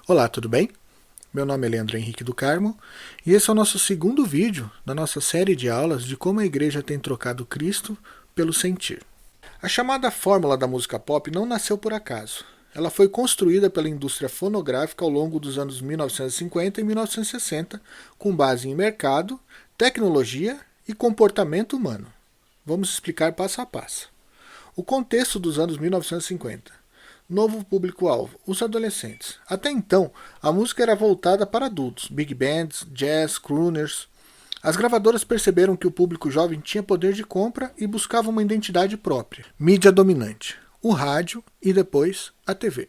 Olá, tudo bem? Meu nome é Leandro Henrique do Carmo e esse é o nosso segundo vídeo da nossa série de aulas de como a igreja tem trocado Cristo pelo sentir. A chamada fórmula da música pop não nasceu por acaso. Ela foi construída pela indústria fonográfica ao longo dos anos 1950 e 1960, com base em mercado, tecnologia e comportamento humano. Vamos explicar passo a passo. O contexto dos anos 1950. Novo público-alvo, os adolescentes. Até então, a música era voltada para adultos, big bands, jazz, crooners. As gravadoras perceberam que o público jovem tinha poder de compra e buscava uma identidade própria. Mídia dominante, o rádio e depois a TV.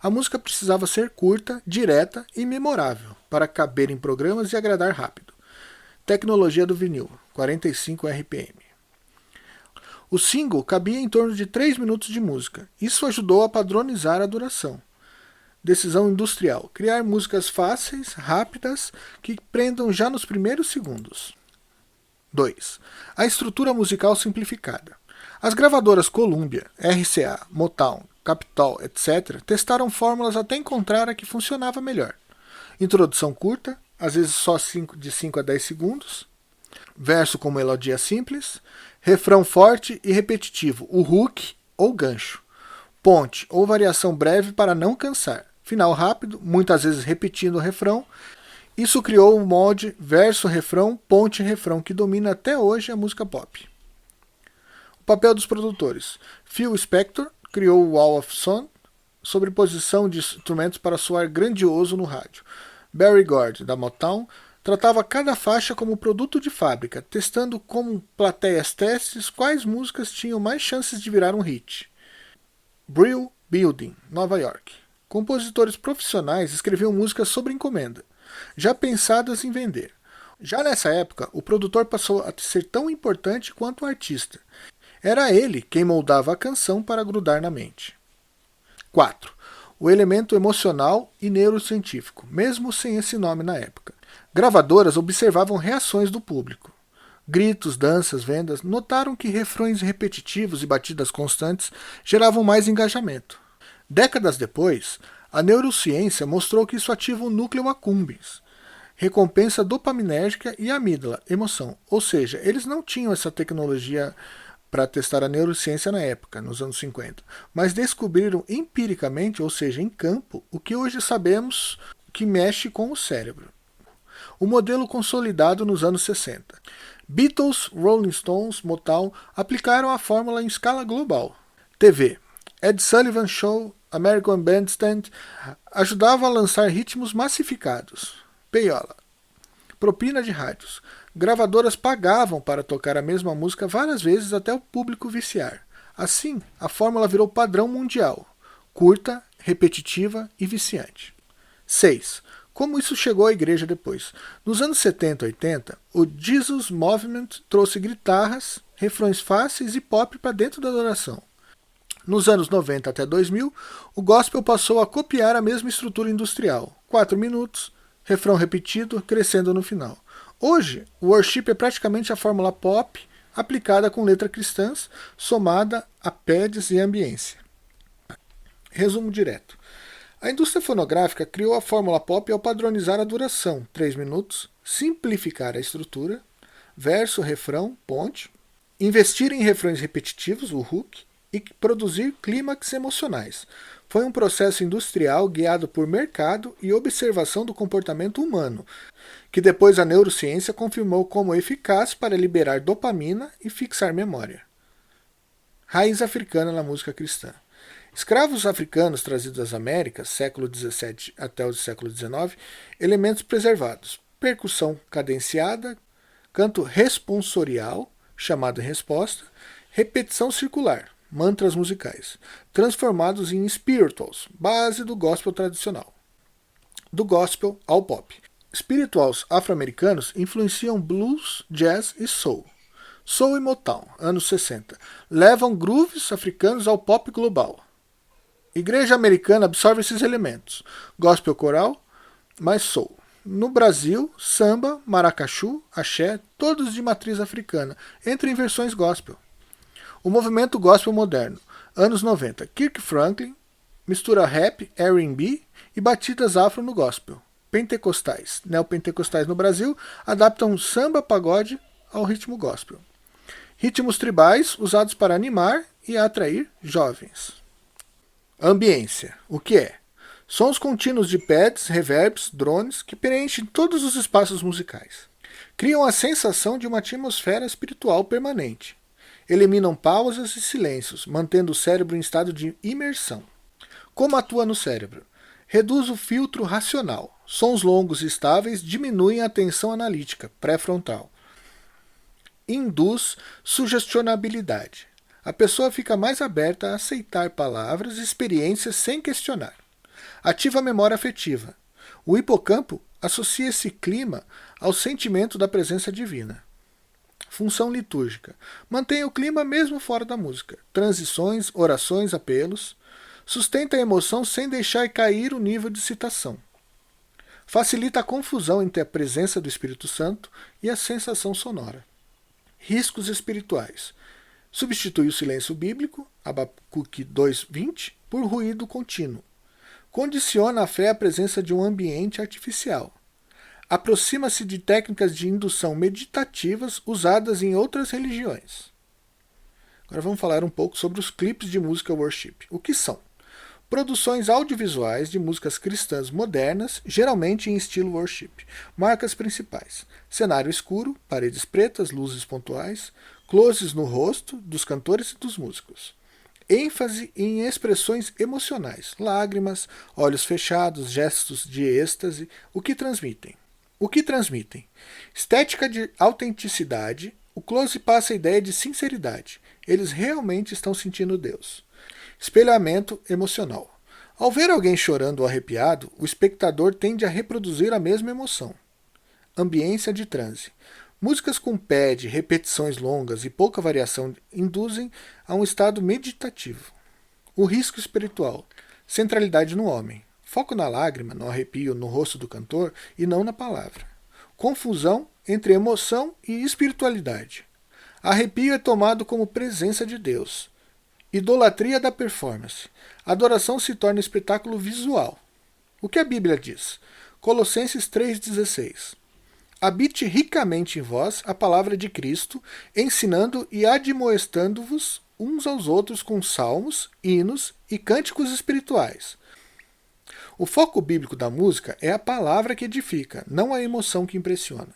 A música precisava ser curta, direta e memorável para caber em programas e agradar rápido. Tecnologia do vinil, 45 RPM. O single cabia em torno de 3 minutos de música. Isso ajudou a padronizar a duração. Decisão industrial. Criar músicas fáceis, rápidas, que prendam já nos primeiros segundos. 2. A estrutura musical simplificada. As gravadoras Columbia, RCA, Motown, Capitol, etc. testaram fórmulas até encontrar a que funcionava melhor. Introdução curta, às vezes só de 5 a 10 segundos. Verso com melodia simples. Refrão forte e repetitivo, o hook ou gancho. Ponte ou variação breve para não cansar. Final rápido, muitas vezes repetindo o refrão. Isso criou o molde verso-refrão, ponte-refrão, que domina até hoje a música pop. O papel dos produtores. Phil Spector criou o Wall of Sound, sobreposição de instrumentos para soar grandioso no rádio. Berry Gordy, da Motown, tratava cada faixa como produto de fábrica, testando como plateias testes quais músicas tinham mais chances de virar um hit. Brill Building, Nova York. Compositores profissionais escreviam músicas sob encomenda, já pensadas em vender. Já nessa época, o produtor passou a ser tão importante quanto o artista. Era ele quem moldava a canção para grudar na mente. 4. O elemento emocional e neurocientífico, mesmo sem esse nome na época. Gravadoras observavam reações do público. Gritos, danças, vendas, notaram que refrões repetitivos e batidas constantes geravam mais engajamento. Décadas depois, a neurociência mostrou que isso ativa o núcleo accumbens, recompensa dopaminérgica e amígdala, emoção. Ou seja, eles não tinham essa tecnologia para testar a neurociência na época, nos anos 50, mas descobriram empiricamente, ou seja, em campo, o que hoje sabemos que mexe com o cérebro. O modelo consolidado nos anos 60. Beatles, Rolling Stones, Motown aplicaram a fórmula em escala global. TV. Ed Sullivan Show, American Bandstand ajudava a lançar ritmos massificados. Peiola. Propina de rádios. Gravadoras pagavam para tocar a mesma música várias vezes até o público viciar. Assim, a fórmula virou padrão mundial. Curta, repetitiva e viciante. 6. Como isso chegou à igreja depois? Nos anos 70 e 80, o Jesus Movement trouxe guitarras, refrões fáceis e pop para dentro da adoração. Nos anos 90 até 2000, o gospel passou a copiar a mesma estrutura industrial. 4 minutos, refrão repetido, crescendo no final. Hoje, o worship é praticamente a fórmula pop aplicada com letras cristãs, somada a pads e ambiência. Resumo direto. A indústria fonográfica criou a fórmula pop ao padronizar a duração, 3 minutos, simplificar a estrutura, verso, refrão, ponte, investir em refrões repetitivos, o hook, e produzir clímax emocionais. Foi um processo industrial guiado por mercado e observação do comportamento humano, que depois a neurociência confirmou como eficaz para liberar dopamina e fixar memória. Raiz africana na música cristã. Escravos africanos trazidos às Américas, século XVII até o século XIX, elementos preservados, percussão cadenciada, canto responsorial, chamado resposta, repetição circular, mantras musicais, transformados em spirituals, base do gospel tradicional. Do gospel ao pop. Spirituals afro-americanos influenciam blues, jazz e soul. Soul e Motown, anos 60, levam grooves africanos ao pop global. Igreja americana absorve esses elementos. Gospel coral, mais soul. No Brasil, samba, maracatu, axé, todos de matriz africana, entram em versões gospel. O movimento gospel moderno, anos 90. Kirk Franklin, Mistura rap, R&B e batidas afro no gospel. Pentecostais, neopentecostais no Brasil, adaptam samba pagode ao ritmo gospel. Ritmos tribais usados para animar e atrair jovens. Ambiência. O que é? Sons contínuos de pads, reverbs, drones que preenchem todos os espaços musicais. Criam a sensação de uma atmosfera espiritual permanente. Eliminam pausas e silêncios, mantendo o cérebro em estado de imersão. Como atua no cérebro? Reduz o filtro racional. Sons longos e estáveis diminuem a tensão analítica pré-frontal. Induz sugestionabilidade. A pessoa fica mais aberta a aceitar palavras e experiências sem questionar. Ativa a memória afetiva. O hipocampo associa esse clima ao sentimento da presença divina. Função litúrgica. Mantém o clima mesmo fora da música. Transições, orações, apelos. Sustenta a emoção sem deixar cair o nível de citação. Facilita a confusão entre a presença do Espírito Santo e a sensação sonora. Riscos espirituais. Substitui o silêncio bíblico, Abacuque 2:20, por ruído contínuo. Condiciona a fé à presença de um ambiente artificial. Aproxima-se de técnicas de indução meditativas usadas em outras religiões. Agora vamos falar um pouco sobre os clipes de música worship. O que são? Produções audiovisuais de músicas cristãs modernas, geralmente em estilo worship. Marcas principais: cenário escuro, paredes pretas, luzes pontuais, closes no rosto dos cantores e dos músicos. ênfase em expressões emocionais, lágrimas, olhos fechados, gestos de êxtase. O que transmitem? Estética de autenticidade. O close passa a ideia de sinceridade. Eles realmente estão sentindo Deus. Espelhamento emocional. Ao ver alguém chorando ou arrepiado, o espectador tende a reproduzir a mesma emoção. Ambiência de transe. Músicas com pad, repetições longas e pouca variação induzem a um estado meditativo. O risco espiritual. Centralidade no homem. Foco na lágrima, no arrepio, no rosto do cantor e não na palavra. Confusão entre emoção e espiritualidade. Arrepio é tomado como presença de Deus. Idolatria da performance. A adoração se torna espetáculo visual. O que a Bíblia diz? Colossenses 3,16. Habite ricamente em vós a palavra de Cristo, ensinando e admoestando-vos uns aos outros com salmos, hinos e cânticos espirituais. O foco bíblico da música é a palavra que edifica, não a emoção que impressiona.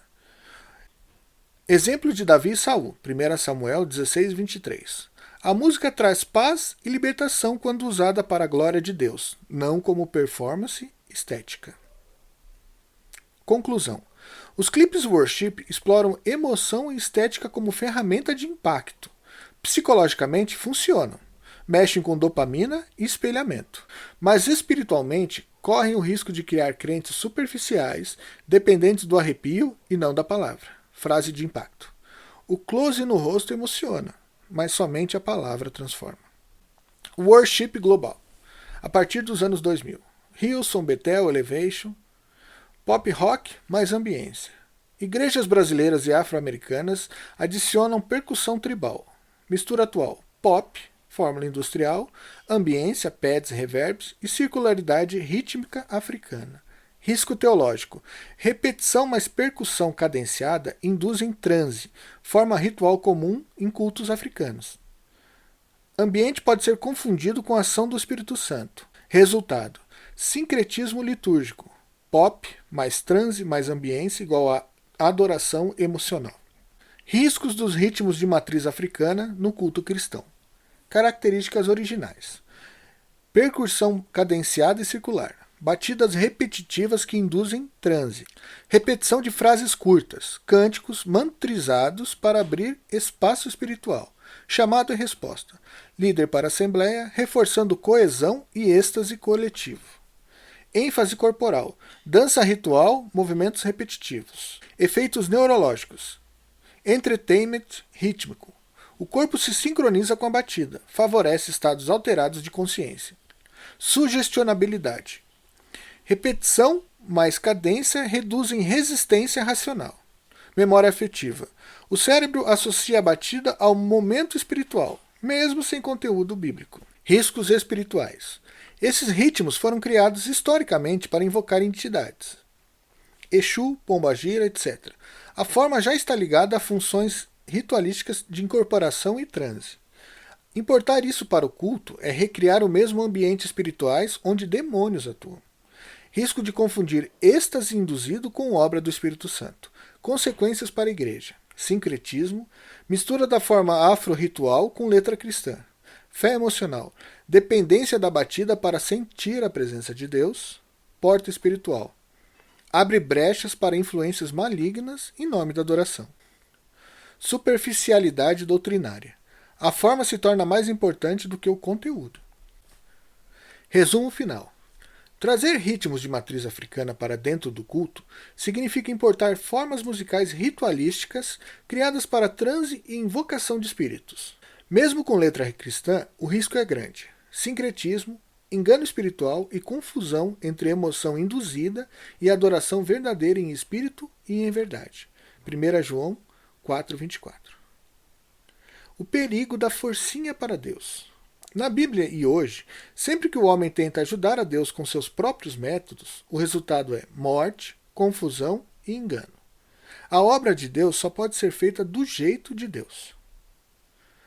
Exemplo de Davi e Saul, 1 Samuel 16:23. A música traz paz e libertação quando usada para a glória de Deus, não como performance estética. Conclusão. Os clipes worship exploram emoção e estética como ferramenta de impacto. Psicologicamente funcionam, mexem com dopamina e espelhamento, mas espiritualmente correm o risco de criar crentes superficiais, dependentes do arrepio e não da palavra. Frase de impacto. O close no rosto emociona, mas somente a palavra transforma. Worship global. A partir dos anos 2000. Hillsong, Bethel, Elevation. Pop rock mais ambiência. Igrejas brasileiras e afro-americanas adicionam percussão tribal. Mistura atual. Pop, fórmula industrial, ambiência, pads, reverbs e circularidade rítmica africana. Risco teológico. Repetição mais percussão cadenciada induzem transe, forma ritual comum em cultos africanos. Ambiente pode ser confundido com a ação do Espírito Santo. Resultado. Sincretismo litúrgico. Pop mais transe mais ambiência igual a adoração emocional. Riscos dos ritmos de matriz africana no culto cristão. Características originais. Percussão cadenciada e circular. Batidas repetitivas que induzem transe. Repetição de frases curtas. Cânticos mantrizados para abrir espaço espiritual. Chamado e resposta. Líder para a assembleia, reforçando coesão e êxtase coletivo. ênfase corporal, dança ritual, movimentos repetitivos. Efeitos neurológicos. Entertainment rítmico. O corpo se sincroniza com a batida, favorece estados alterados de consciência. Sugestionabilidade. Repetição mais cadência reduzem resistência racional. Memória afetiva. O cérebro associa a batida ao momento espiritual, mesmo sem conteúdo bíblico. Riscos espirituais. Esses ritmos foram criados historicamente para invocar entidades. Exu, Pombagira, etc. A forma já está ligada a funções ritualísticas de incorporação e transe. Importar isso para o culto é recriar o mesmo ambiente espirituais onde demônios atuam. Risco de confundir êxtase induzido com obra do Espírito Santo. Consequências para a igreja. Sincretismo, mistura da forma afro-ritual com letra cristã. Fé emocional, dependência da batida para sentir a presença de Deus. Porta espiritual. Abre brechas para influências malignas em nome da adoração. Superficialidade doutrinária. A forma se torna mais importante do que o conteúdo. Resumo final. Trazer ritmos de matriz africana para dentro do culto significa importar formas musicais ritualísticas criadas para transe e invocação de espíritos. Mesmo com letra cristã, o risco é grande. Sincretismo, engano espiritual e confusão entre emoção induzida e adoração verdadeira em espírito e em verdade. 1 João 4:24. O perigo da forcinha para Deus. Na Bíblia e hoje, sempre que o homem tenta ajudar a Deus com seus próprios métodos, o resultado é morte, confusão e engano. A obra de Deus só pode ser feita do jeito de Deus.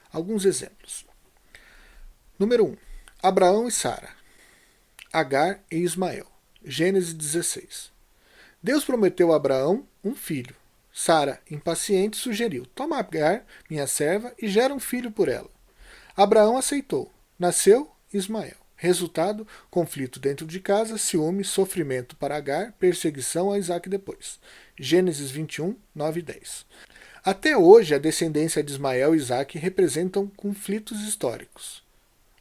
Alguns exemplos. Número 1. Abraão e Sara. Agar e Ismael. Gênesis 16. Deus prometeu a Abraão um filho. Sara, impaciente, sugeriu: toma Agar, minha serva, e gera um filho por ela. Abraão aceitou. Nasceu Ismael. Resultado: conflito dentro de casa, ciúme, sofrimento para Agar, perseguição a Isaac depois. Gênesis 21, 9 e 10. Até hoje, a descendência de Ismael e Isaac representam conflitos históricos.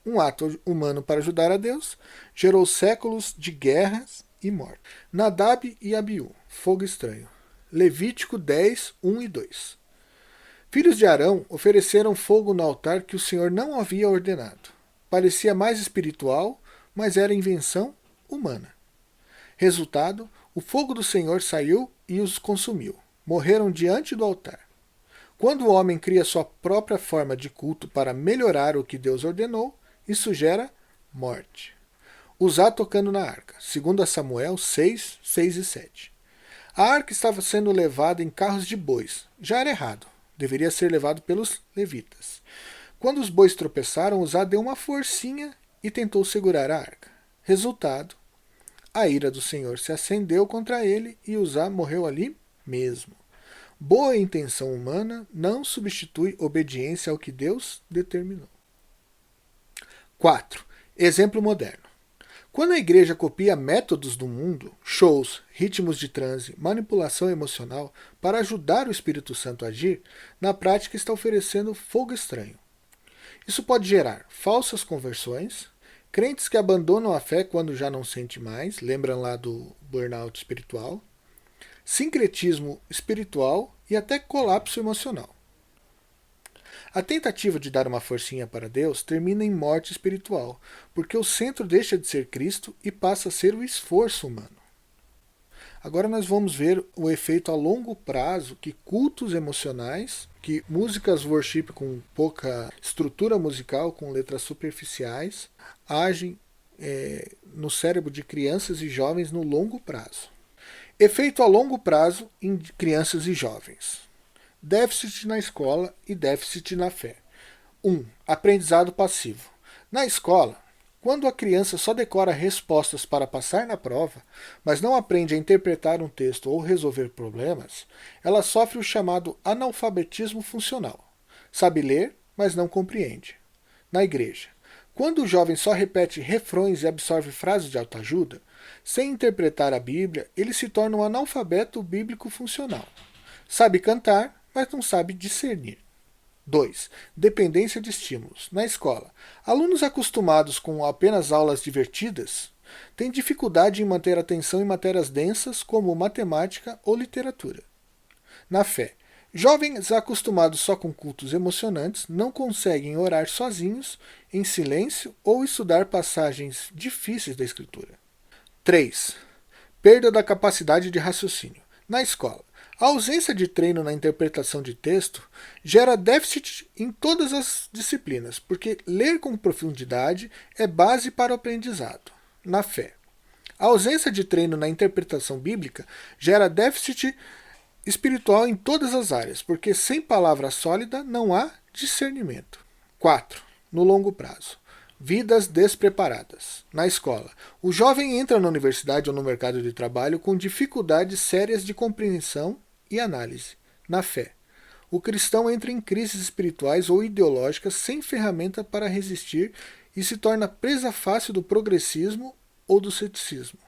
Um ato humano para ajudar a Deus gerou séculos de guerras e morte. Nadab e Abiú, fogo estranho. Levítico 10, 1 e 2. Filhos de Arão ofereceram fogo no altar que o Senhor não havia ordenado. Parecia mais espiritual, mas era invenção humana. Resultado: o fogo do Senhor saiu e os consumiu. Morreram diante do altar. Quando o homem cria sua própria forma de culto para melhorar o que Deus ordenou, isso gera morte. Uzá tocando na arca, 2 Samuel 6, 6 e 7. A arca estava sendo levada em carros de bois. Já era errado. Deveria ser levado pelos levitas. Quando os bois tropeçaram, Uzá deu uma forcinha e tentou segurar a arca. Resultado: a ira do Senhor se acendeu contra ele e Uzá morreu ali mesmo. Boa intenção humana não substitui obediência ao que Deus determinou. 4. Exemplo moderno. Quando a igreja copia métodos do mundo, shows, ritmos de transe, manipulação emocional, para ajudar o Espírito Santo a agir, na prática está oferecendo fogo estranho. Isso pode gerar falsas conversões, crentes que abandonam a fé quando já não sente mais, lembram lá do burnout espiritual, sincretismo espiritual e até colapso emocional. A tentativa de dar uma forcinha para Deus termina em morte espiritual, porque o centro deixa de ser Cristo e passa a ser o esforço humano. Agora nós vamos ver o efeito a longo prazo que cultos emocionais, que músicas worship com pouca estrutura musical, com letras superficiais, agem no cérebro de crianças e jovens no longo prazo. Efeito a longo prazo em crianças e jovens. Déficit na escola e déficit na fé. 1. Aprendizado passivo. Na escola, quando a criança só decora respostas para passar na prova, mas não aprende a interpretar um texto ou resolver problemas, ela sofre o chamado analfabetismo funcional. Sabe ler, mas não compreende. Na igreja, quando o jovem só repete refrões e absorve frases de autoajuda, sem interpretar a Bíblia, ele se torna um analfabeto bíblico funcional. Sabe cantar, mas não sabe discernir. 2. Dependência de estímulos. Na escola, alunos acostumados com apenas aulas divertidas têm dificuldade em manter atenção em matérias densas como matemática ou literatura. Na fé, jovens acostumados só com cultos emocionantes não conseguem orar sozinhos, em silêncio ou estudar passagens difíceis da Escritura. 3. Perda da capacidade de raciocínio. Na escola, A ausência de treino na interpretação de texto gera déficit em todas as disciplinas, porque ler com profundidade é base para o aprendizado. Na fé. A ausência de treino na interpretação bíblica gera déficit espiritual em todas as áreas, porque sem palavra sólida não há discernimento. 4. No longo prazo. Vidas despreparadas. Na escola. O jovem entra na universidade ou no mercado de trabalho com dificuldades sérias de compreensão e análise. Na fé. O cristão entra em crises espirituais ou ideológicas sem ferramenta para resistir e se torna presa fácil do progressismo ou do ceticismo.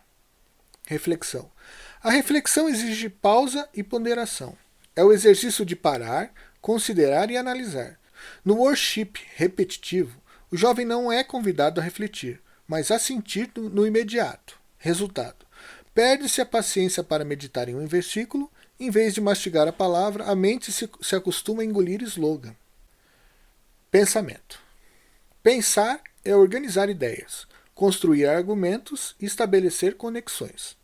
Reflexão. A reflexão exige pausa e ponderação. É o exercício de parar, considerar e analisar. No worship repetitivo, o jovem não é convidado a refletir, mas a sentir no imediato. Resultado. Perde-se a paciência para meditar em um versículo. Em vez de mastigar a palavra, a mente se acostuma a engolir slogan. Pensamento. Pensar é organizar ideias, construir argumentos e estabelecer conexões.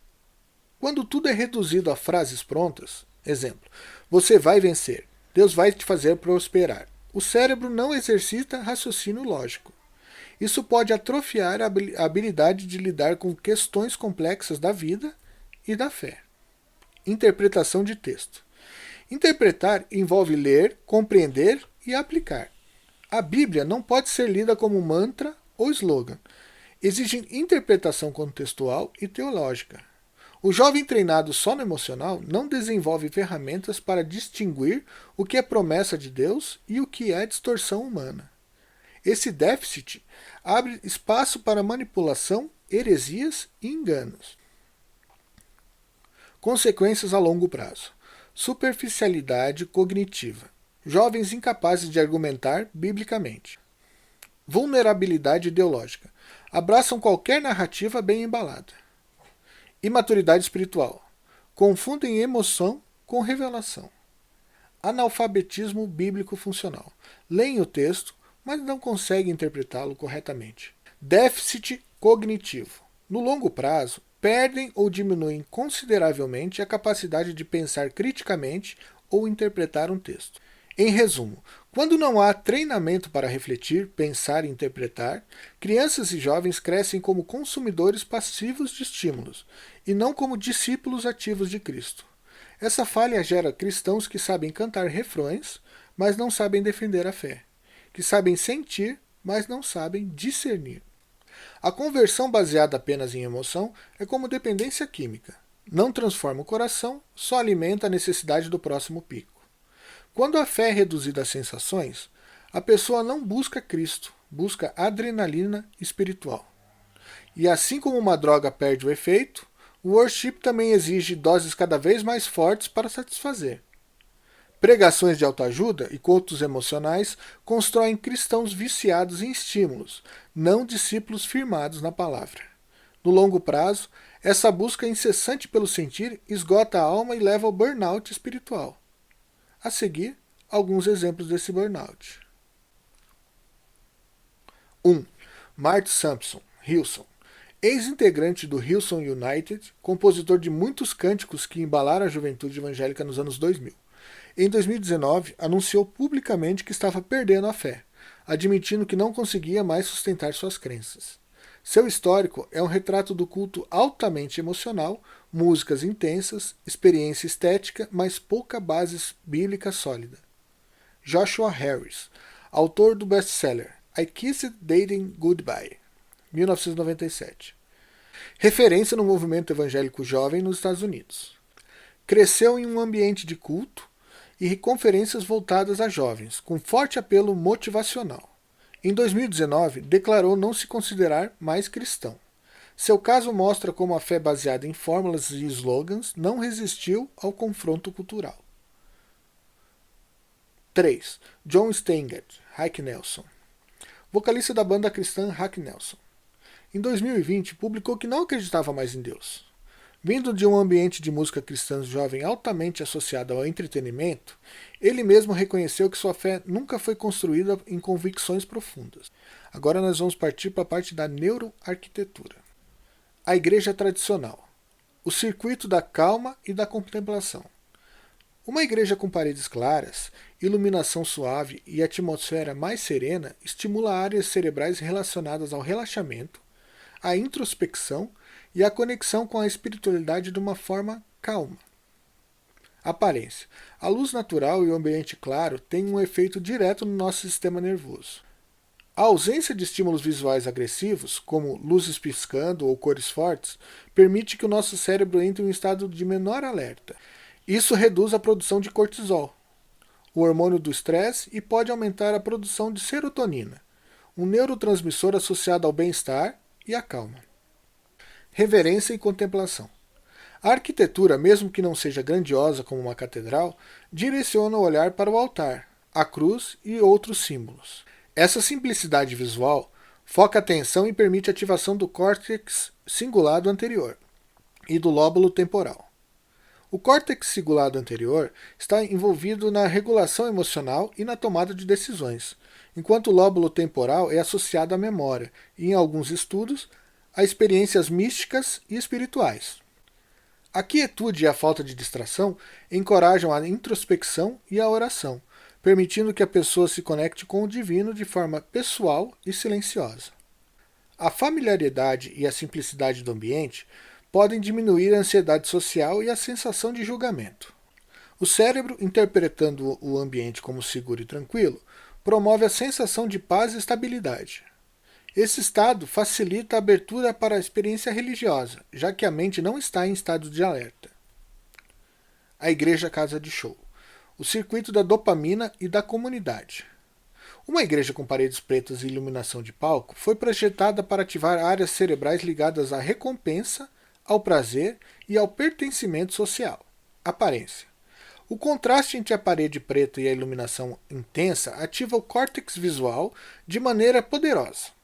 Quando tudo é reduzido a frases prontas, exemplo, você vai vencer, Deus vai te fazer prosperar, o cérebro não exercita raciocínio lógico. Isso pode atrofiar a habilidade de lidar com questões complexas da vida e da fé. Interpretação de texto. Interpretar envolve ler, compreender e aplicar. A Bíblia não pode ser lida como mantra ou slogan. Exige interpretação contextual e teológica. O jovem treinado só no emocional não desenvolve ferramentas para distinguir o que é promessa de Deus e o que é distorção humana. Esse déficit abre espaço para manipulação, heresias e enganos. Consequências a longo prazo. Superficialidade cognitiva. Jovens incapazes de argumentar biblicamente. Vulnerabilidade ideológica. Abraçam qualquer narrativa bem embalada. Imaturidade espiritual. Confundem emoção com revelação. Analfabetismo bíblico funcional. Leem o texto, mas não conseguem interpretá-lo corretamente. Déficit cognitivo. No longo prazo, perdem ou diminuem consideravelmente a capacidade de pensar criticamente ou interpretar um texto. Em resumo, quando não há treinamento para refletir, pensar e interpretar, crianças e jovens crescem como consumidores passivos de estímulos e não como discípulos ativos de Cristo. Essa falha gera cristãos que sabem cantar refrões, mas não sabem defender a fé, que sabem sentir, mas não sabem discernir. A conversão baseada apenas em emoção é como dependência química. Não transforma o coração, só alimenta a necessidade do próximo pico. Quando a fé é reduzida a sensações, a pessoa não busca Cristo, busca adrenalina espiritual. E assim como uma droga perde o efeito, o worship também exige doses cada vez mais fortes para satisfazer. Pregações de autoajuda e cultos emocionais constroem cristãos viciados em estímulos, não discípulos firmados na palavra. No longo prazo, essa busca incessante pelo sentir esgota a alma e leva ao burnout espiritual. A seguir, alguns exemplos desse burnout. 1. Marty Sampson, Hillsong. Ex-integrante do Hillsong United, compositor de muitos cânticos que embalaram a juventude evangélica nos anos 2000. Em 2019, anunciou publicamente que estava perdendo a fé, admitindo que não conseguia mais sustentar suas crenças. Seu histórico é um retrato do culto altamente emocional, músicas intensas, experiência estética, mas pouca base bíblica sólida. Joshua Harris, autor do best-seller I Kissed Dating Goodbye, 1997. Referência no movimento evangélico jovem nos Estados Unidos. Cresceu em um ambiente de culto e conferências voltadas a jovens, com forte apelo motivacional. Em 2019, declarou não se considerar mais cristão. Seu caso mostra como a fé baseada em fórmulas e slogans não resistiu ao confronto cultural. 3. John Steingart, Rick Nelson. Vocalista da banda cristã Rick Nelson. Em 2020, publicou que não acreditava mais em Deus. Vindo de um ambiente de música cristã jovem altamente associado ao entretenimento, ele mesmo reconheceu que sua fé nunca foi construída em convicções profundas. Agora nós vamos partir para a parte da neuroarquitetura. A igreja tradicional. O circuito da calma e da contemplação. Uma igreja com paredes claras, iluminação suave e atmosfera mais serena estimula áreas cerebrais relacionadas ao relaxamento, à introspecção e à conexão com a espiritualidade de uma forma calma. Aparência. A luz natural e o ambiente claro têm um efeito direto no nosso sistema nervoso. A ausência de estímulos visuais agressivos, como luzes piscando ou cores fortes, permite que o nosso cérebro entre em um estado de menor alerta. Isso reduz a produção de cortisol, o hormônio do estresse, e pode aumentar a produção de serotonina, um neurotransmissor associado ao bem-estar e à calma. Reverência e contemplação. A arquitetura, mesmo que não seja grandiosa como uma catedral, direciona o olhar para o altar, a cruz e outros símbolos. Essa simplicidade visual foca a atenção e permite a ativação do córtex cingulado anterior e do lóbulo temporal. O córtex cingulado anterior está envolvido na regulação emocional e na tomada de decisões, enquanto o lóbulo temporal é associado à memória e, em alguns estudos, a experiências místicas e espirituais. A quietude e a falta de distração encorajam a introspecção e a oração, permitindo que a pessoa se conecte com o divino de forma pessoal e silenciosa. A familiaridade e a simplicidade do ambiente podem diminuir a ansiedade social e a sensação de julgamento. O cérebro, interpretando o ambiente como seguro e tranquilo, promove a sensação de paz e estabilidade. Esse estado facilita a abertura para a experiência religiosa, já que a mente não está em estado de alerta. A igreja casa de show. O circuito da dopamina e da comunidade. Uma igreja com paredes pretas e iluminação de palco foi projetada para ativar áreas cerebrais ligadas à recompensa, ao prazer e ao pertencimento social. Aparência. O contraste entre a parede preta e a iluminação intensa ativa o córtex visual de maneira poderosa.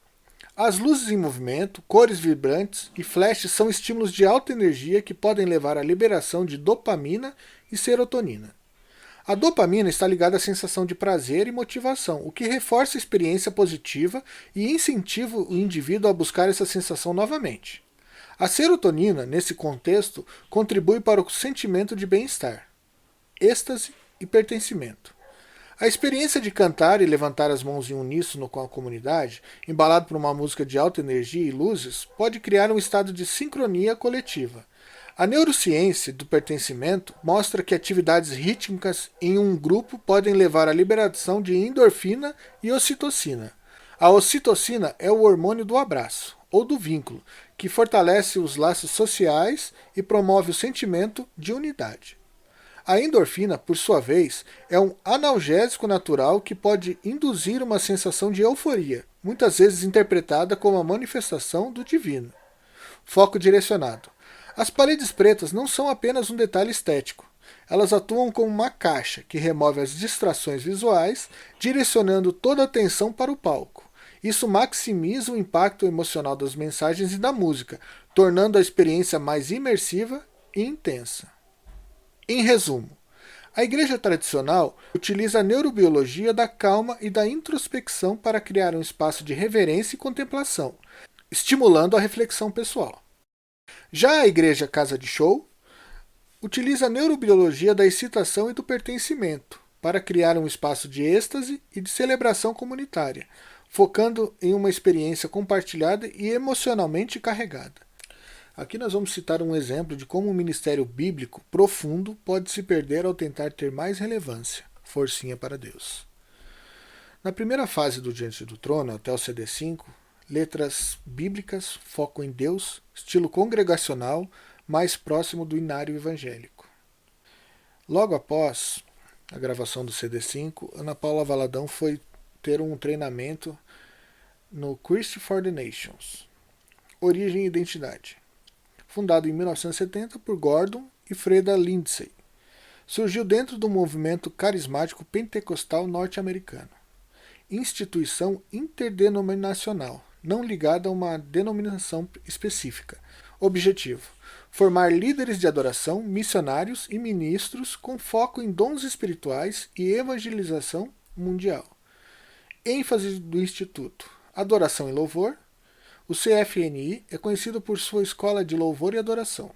As luzes em movimento, cores vibrantes e flashes são estímulos de alta energia que podem levar à liberação de dopamina e serotonina. A dopamina está ligada à sensação de prazer e motivação, o que reforça a experiência positiva e incentiva o indivíduo a buscar essa sensação novamente. A serotonina, nesse contexto, contribui para o sentimento de bem-estar, êxtase e pertencimento. A experiência de cantar e levantar as mãos em uníssono com a comunidade, embalado por uma música de alta energia e luzes, pode criar um estado de sincronia coletiva. A neurociência do pertencimento mostra que atividades rítmicas em um grupo podem levar à liberação de endorfina e ocitocina. A ocitocina é o hormônio do abraço, ou do vínculo, que fortalece os laços sociais e promove o sentimento de unidade. A endorfina, por sua vez, é um analgésico natural que pode induzir uma sensação de euforia, muitas vezes interpretada como a manifestação do divino. Foco direcionado. As paredes pretas não são apenas um detalhe estético. Elas atuam como uma caixa que remove as distrações visuais, direcionando toda a atenção para o palco. Isso maximiza o impacto emocional das mensagens e da música, tornando a experiência mais imersiva e intensa. Em resumo, a igreja tradicional utiliza a neurobiologia da calma e da introspecção para criar um espaço de reverência e contemplação, estimulando a reflexão pessoal. Já a igreja casa de show utiliza a neurobiologia da excitação e do pertencimento para criar um espaço de êxtase e de celebração comunitária, focando em uma experiência compartilhada e emocionalmente carregada. Aqui nós vamos citar um exemplo de como um ministério bíblico profundo pode se perder ao tentar ter mais relevância. Forcinha para Deus. Na primeira fase do Diante do Trono, até o CD5, letras bíblicas, foco em Deus, estilo congregacional, mais próximo do inário evangélico. Logo após a gravação do CD5, Ana Paula Valadão foi ter um treinamento no Christ for the Nations, Origem e Identidade, fundado em 1970 por Gordon e Freda Lindsay. Surgiu dentro do movimento carismático pentecostal norte-americano. Instituição interdenominacional, não ligada a uma denominação específica. Objetivo: formar líderes de adoração, missionários e ministros com foco em dons espirituais e evangelização mundial. ênfase do Instituto: adoração e louvor. O CFNI é conhecido por sua escola de louvor e adoração.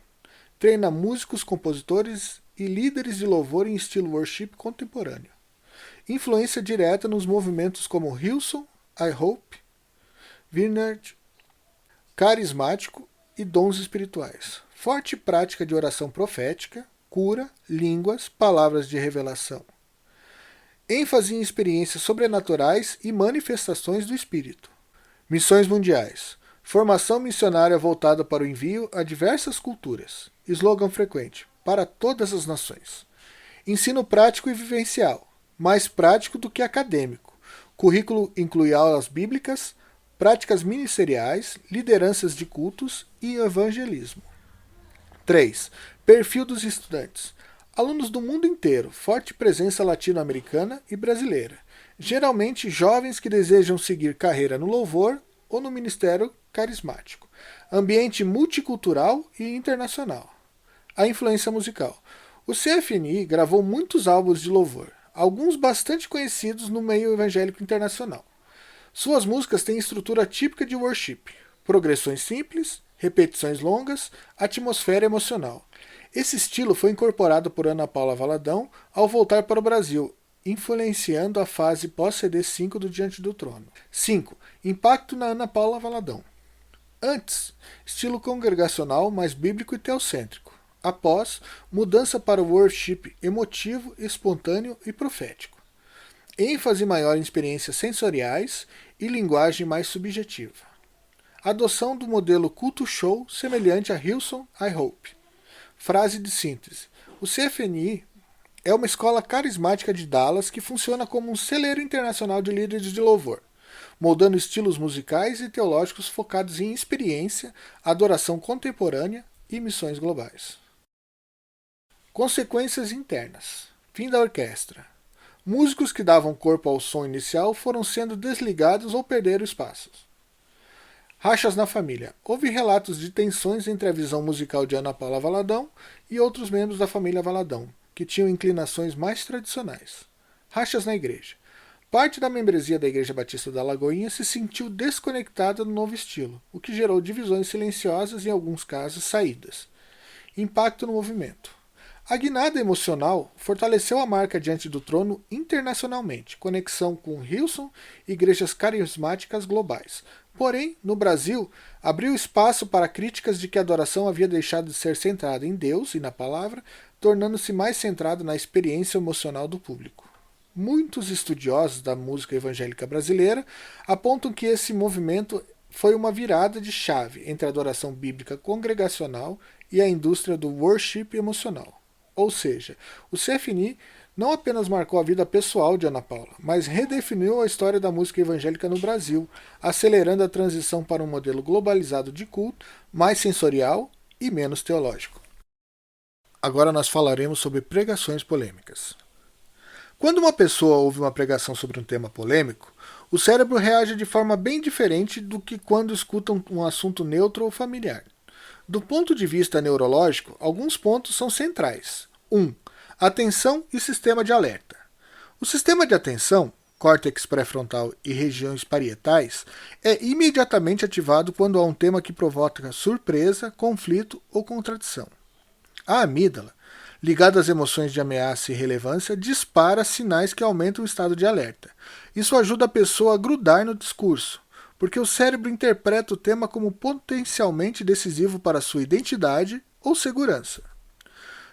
Treina músicos, compositores e líderes de louvor em estilo worship contemporâneo. Influência direta nos movimentos como Hillsong, I Hope, Vineyard, carismático e dons espirituais. Forte prática de oração profética, cura, línguas, palavras de revelação. ênfase em experiências sobrenaturais e manifestações do Espírito. Missões mundiais. Formação missionária voltada para o envio a diversas culturas. Slogan frequente: para todas as nações. Ensino prático e vivencial. Mais prático do que acadêmico. Currículo inclui aulas bíblicas, práticas ministeriais, lideranças de cultos e evangelismo. 3. Perfil dos estudantes. Alunos do mundo inteiro, forte presença latino-americana e brasileira. Geralmente jovens que desejam seguir carreira no louvor ou no ministério carismático. Ambiente multicultural e internacional. A influência musical. O CFNI gravou muitos álbuns de louvor, alguns bastante conhecidos no meio evangélico internacional. Suas músicas têm estrutura típica de worship, progressões simples, repetições longas, atmosfera emocional. Esse estilo foi incorporado por Ana Paula Valadão ao voltar para o Brasil, influenciando a fase pós-CD 5 do Diante do Trono. 5. Impacto na Ana Paula Valadão. Antes, estilo congregacional mais bíblico e teocêntrico. Após, mudança para o worship emotivo, espontâneo e profético. ênfase maior em experiências sensoriais e linguagem mais subjetiva. Adoção do modelo culto-show semelhante a Hillsong, I Hope. Frase de síntese. O CFNI é uma escola carismática de Dallas que funciona como um celeiro internacional de líderes de louvor, moldando estilos musicais e teológicos focados em experiência, adoração contemporânea e missões globais. Consequências internas. Fim da orquestra. Músicos que davam corpo ao som inicial foram sendo desligados ou perderam espaços. Rachas na família. Houve relatos de tensões entre a visão musical de Ana Paula Valadão e outros membros da família Valadão, que tinham inclinações mais tradicionais. Rachas na igreja. Parte da membresia da Igreja Batista da Lagoinha se sentiu desconectada do novo estilo, o que gerou divisões silenciosas e, em alguns casos, saídas. Impacto no movimento. A guinada emocional fortaleceu a marca Diante do Trono internacionalmente, conexão com Hillsong e igrejas carismáticas globais. Porém, no Brasil, abriu espaço para críticas de que a adoração havia deixado de ser centrada em Deus e na palavra, tornando-se mais centrada na experiência emocional do público. Muitos estudiosos da música evangélica brasileira apontam que esse movimento foi uma virada de chave entre a adoração bíblica congregacional e a indústria do worship emocional. Ou seja, o CFNI não apenas marcou a vida pessoal de Ana Paula, mas redefiniu a história da música evangélica no Brasil, acelerando a transição para um modelo globalizado de culto, mais sensorial e menos teológico. Agora nós falaremos sobre pregações polêmicas. Quando uma pessoa ouve uma pregação sobre um tema polêmico, o cérebro reage de forma bem diferente do que quando escuta um assunto neutro ou familiar. Do ponto de vista neurológico, alguns pontos são centrais. 1. Atenção e sistema de alerta. O sistema de atenção, córtex pré-frontal e regiões parietais, é imediatamente ativado quando há um tema que provoca surpresa, conflito ou contradição. A amígdala, ligada às emoções de ameaça e relevância, dispara sinais que aumentam o estado de alerta. Isso ajuda a pessoa a grudar no discurso, porque o cérebro interpreta o tema como potencialmente decisivo para sua identidade ou segurança.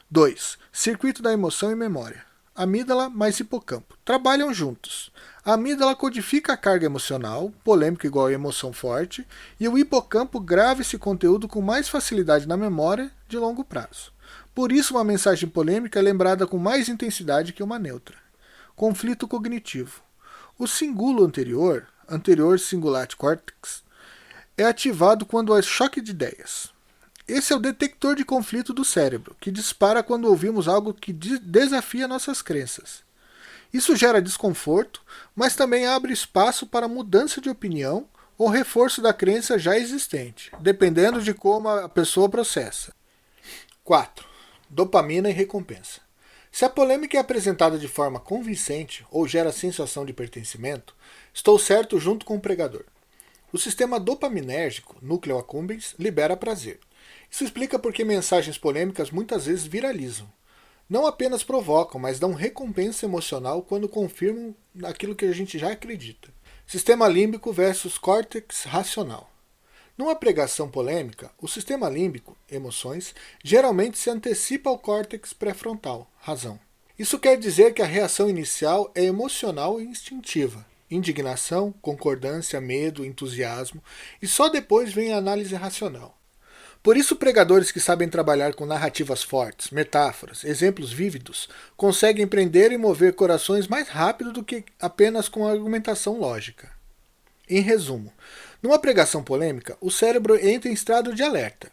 2. Circuito da emoção e memória. Amígdala mais hipocampo. Trabalham juntos. A amígdala codifica a carga emocional, polêmica igual a emoção forte, e o hipocampo grava esse conteúdo com mais facilidade na memória de longo prazo. Por isso, uma mensagem polêmica é lembrada com mais intensidade que uma neutra. Conflito cognitivo. O cíngulo anterior cingulate cortex, é ativado quando há choque de ideias. Esse é o detector de conflito do cérebro, que dispara quando ouvimos algo que desafia nossas crenças. Isso gera desconforto, mas também abre espaço para mudança de opinião ou reforço da crença já existente, dependendo de como a pessoa processa. 4. Dopamina e recompensa. Se a polêmica é apresentada de forma convincente ou gera sensação de pertencimento, estou certo junto com o pregador. O sistema dopaminérgico, núcleo accumbens, libera prazer. Isso explica por que mensagens polêmicas muitas vezes viralizam. Não apenas provocam, mas dão recompensa emocional quando confirmam aquilo que a gente já acredita. Sistema límbico versus córtex racional. Numa pregação polêmica, o sistema límbico, emoções, geralmente se antecipa ao córtex pré-frontal, razão. Isso quer dizer que a reação inicial é emocional e instintiva, indignação, concordância, medo, entusiasmo, e só depois vem a análise racional. Por isso, pregadores que sabem trabalhar com narrativas fortes, metáforas, exemplos vívidos, conseguem prender e mover corações mais rápido do que apenas com argumentação lógica. Em resumo, numa pregação polêmica, o cérebro entra em estado de alerta.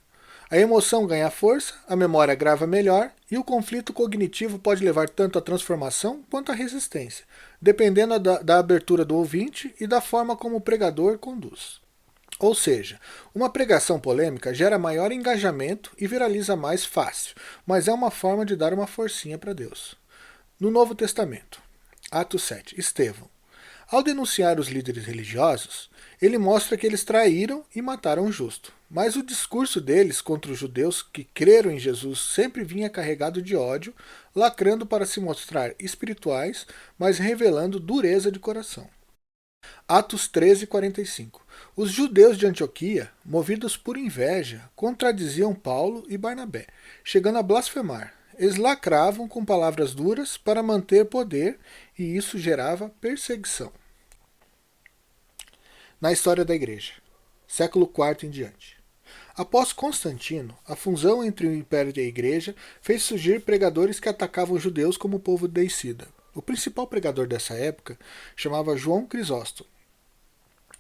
A emoção ganha força, a memória grava melhor e o conflito cognitivo pode levar tanto à transformação quanto à resistência, dependendo da abertura do ouvinte e da forma como o pregador conduz. Ou seja, uma pregação polêmica gera maior engajamento e viraliza mais fácil, mas é uma forma de dar uma forcinha para Deus. No Novo Testamento, Atos 7, Estevão. Ao denunciar os líderes religiosos, ele mostra que eles traíram e mataram o justo. Mas o discurso deles contra os judeus que creram em Jesus sempre vinha carregado de ódio, lacrando para se mostrar espirituais, mas revelando dureza de coração. Atos 13:45. Os judeus de Antioquia, movidos por inveja, contradiziam Paulo e Barnabé, chegando a blasfemar. Eles lacravam com palavras duras para manter poder e isso gerava perseguição. Na história da Igreja, século IV em diante. Após Constantino, a fusão entre o Império e a Igreja fez surgir pregadores que atacavam os judeus como povo deicida. O principal pregador dessa época chamava João Crisóstomo.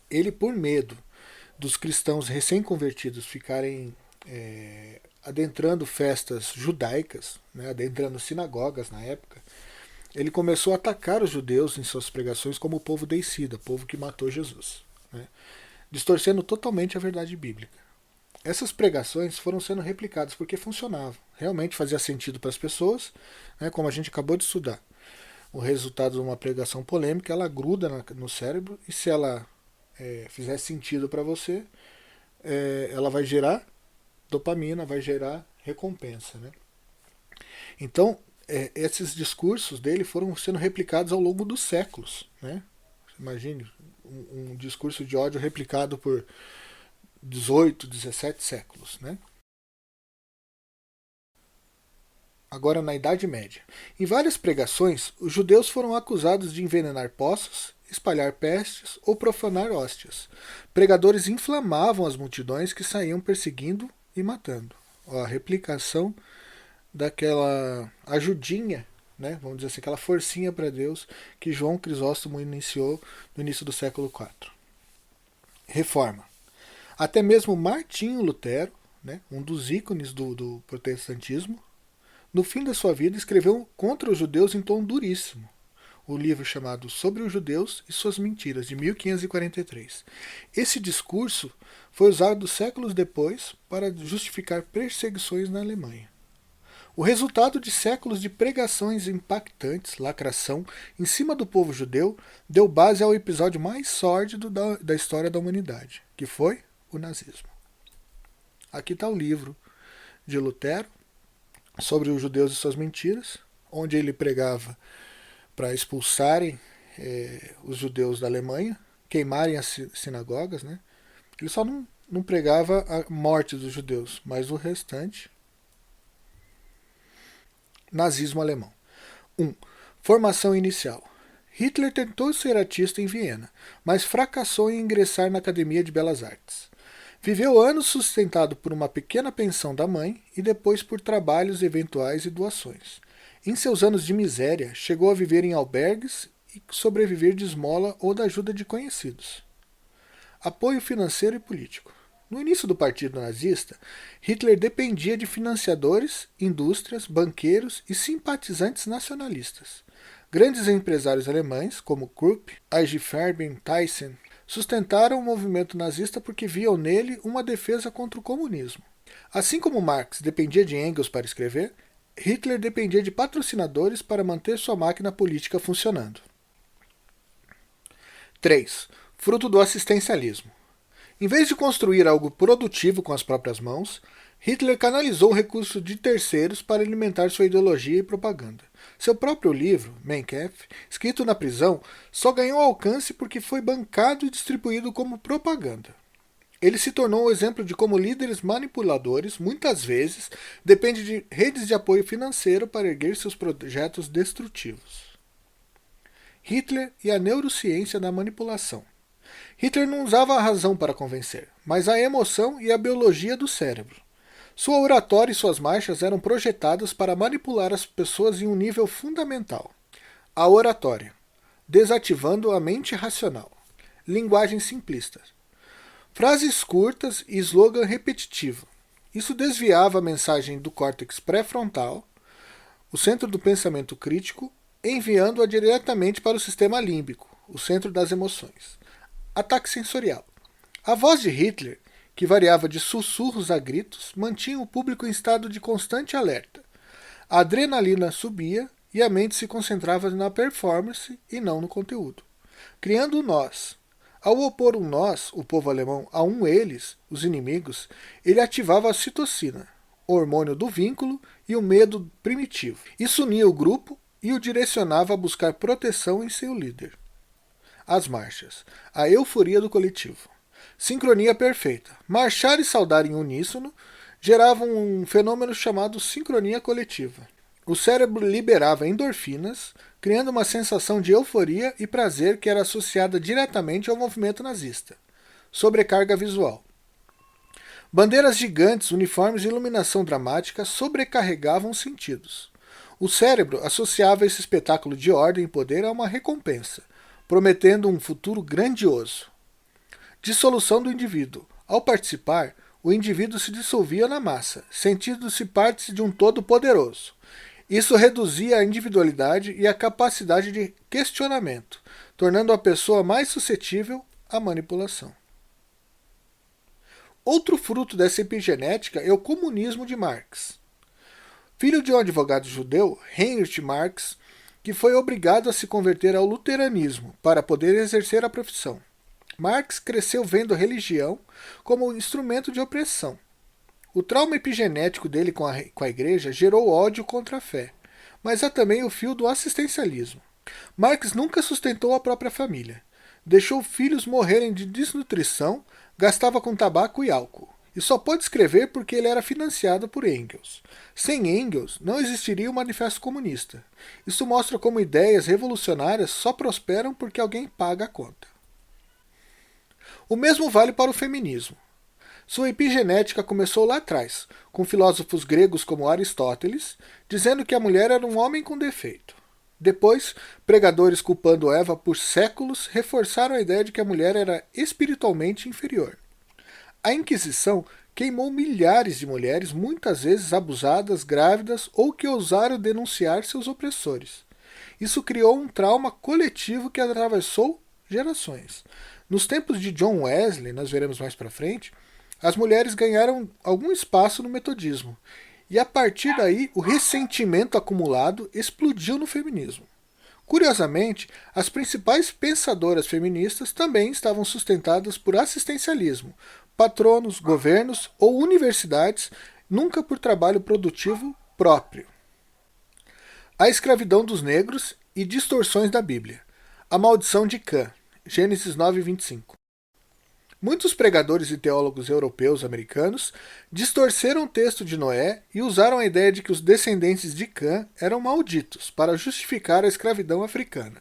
Ele, por medo dos cristãos recém-convertidos ficarem adentrando festas judaicas, adentrando sinagogas na época, ele começou a atacar os judeus em suas pregações como povo deicida, povo que matou Jesus, distorcendo totalmente a verdade bíblica. Essas pregações foram sendo replicadas porque funcionavam, realmente fazia sentido para as pessoas, como a gente acabou de estudar. O resultado de uma pregação polêmica, ela gruda no cérebro e se ela fizer sentido para você, ela vai gerar dopamina, vai gerar recompensa. Então, esses discursos dele foram sendo replicados ao longo dos séculos. Imagine um discurso de ódio replicado por 18, 17 séculos. Agora na Idade Média. Em várias pregações, os judeus foram acusados de envenenar poços, espalhar pestes ou profanar hóstias. Pregadores inflamavam as multidões que saíam perseguindo e matando. A replicação daquela ajudinha, vamos dizer assim, aquela forcinha para Deus que João Crisóstomo iniciou no início do século IV. Reforma. Até mesmo Martinho Lutero, um dos ícones do protestantismo, no fim da sua vida escreveu contra os judeus em tom duríssimo. O livro chamado Sobre os Judeus e Suas Mentiras, de 1543. Esse discurso foi usado séculos depois para justificar perseguições na Alemanha. O resultado de séculos de pregações impactantes, lacração, em cima do povo judeu, deu base ao episódio mais sórdido da história da humanidade, que foi o nazismo. Aqui está o livro de Lutero, Sobre os Judeus e Suas Mentiras, onde ele pregava para expulsarem os judeus da Alemanha, queimarem as sinagogas. Ele só não pregava a morte dos judeus, mas o restante. Nazismo alemão. 1. Formação inicial. Hitler tentou ser artista em Viena, mas fracassou em ingressar na Academia de Belas Artes. Viveu anos sustentado por uma pequena pensão da mãe e depois por trabalhos eventuais e doações. Em seus anos de miséria, chegou a viver em albergues e sobreviver de esmola ou da ajuda de conhecidos. Apoio financeiro e político. No início do partido nazista, Hitler dependia de financiadores, indústrias, banqueiros e simpatizantes nacionalistas. Grandes empresários alemães, como Krupp, IG Farben, Thyssen, sustentaram o movimento nazista porque viam nele uma defesa contra o comunismo. Assim como Marx dependia de Engels para escrever, Hitler dependia de patrocinadores para manter sua máquina política funcionando. 3. Fruto do assistencialismo. Em vez de construir algo produtivo com as próprias mãos, Hitler canalizou o recurso de terceiros para alimentar sua ideologia e propaganda. Seu próprio livro, Mein Kampf, escrito na prisão, só ganhou alcance porque foi bancado e distribuído como propaganda. Ele se tornou um exemplo de como líderes manipuladores, muitas vezes, dependem de redes de apoio financeiro para erguer seus projetos destrutivos. Hitler e a neurociência da manipulação. Hitler não usava a razão para convencer, mas a emoção e a biologia do cérebro. Sua oratória e suas marchas eram projetadas para manipular as pessoas em um nível fundamental. A oratória, desativando a mente racional. Linguagem simplista. Frases curtas e slogan repetitivo. Isso desviava a mensagem do córtex pré-frontal, o centro do pensamento crítico, enviando-a diretamente para o sistema límbico, o centro das emoções. Ataque sensorial. A voz de Hitler, que variava de sussurros a gritos, mantinha o público em estado de constante alerta. A adrenalina subia e a mente se concentrava na performance e não no conteúdo, criando um nós. Ao opor um nós, o povo alemão, a um eles, os inimigos, ele ativava a citocina, o hormônio do vínculo e o medo primitivo. Isso unia o grupo e o direcionava a buscar proteção em seu líder. As marchas. A euforia do coletivo. Sincronia perfeita. Marchar e saudar em uníssono geravam um fenômeno chamado sincronia coletiva. O cérebro liberava endorfinas, criando uma sensação de euforia e prazer que era associada diretamente ao movimento nazista. Sobrecarga visual. Bandeiras gigantes, uniformes e iluminação dramática sobrecarregavam os sentidos. O cérebro associava esse espetáculo de ordem e poder a uma recompensa, prometendo um futuro grandioso. Dissolução do indivíduo. Ao participar, o indivíduo se dissolvia na massa, sentindo-se parte de um todo poderoso. Isso reduzia a individualidade e a capacidade de questionamento, tornando a pessoa mais suscetível à manipulação. Outro fruto dessa epigenética é o comunismo de Marx. Filho de um advogado judeu, Heinrich Marx, que foi obrigado a se converter ao luteranismo para poder exercer a profissão. Marx cresceu vendo a religião como instrumento de opressão. O trauma epigenético dele com a igreja gerou ódio contra a fé, mas há também o fio do assistencialismo. Marx nunca sustentou a própria família. Deixou filhos morrerem de desnutrição, gastava com tabaco e álcool. E só pôde escrever porque ele era financiado por Engels. Sem Engels, não existiria o Manifesto Comunista. Isso mostra como ideias revolucionárias só prosperam porque alguém paga a conta. O mesmo vale para o feminismo. Sua epigenética começou lá atrás, com filósofos gregos como Aristóteles, dizendo que a mulher era um homem com defeito. Depois, pregadores culpando Eva por séculos reforçaram a ideia de que a mulher era espiritualmente inferior. A Inquisição queimou milhares de mulheres, muitas vezes abusadas, grávidas ou que ousaram denunciar seus opressores. Isso criou um trauma coletivo que atravessou gerações. Nos tempos de John Wesley, nós veremos mais para frente, as mulheres ganharam algum espaço no metodismo. E a partir daí, o ressentimento acumulado explodiu no feminismo. Curiosamente, as principais pensadoras feministas também estavam sustentadas por assistencialismo, patronos, governos ou universidades, nunca por trabalho produtivo próprio. A escravidão dos negros e distorções da Bíblia. A maldição de Cã. Gênesis 9:25. Muitos pregadores e teólogos europeus americanos distorceram o texto de Noé e usaram a ideia de que os descendentes de Cã eram malditos para justificar a escravidão africana.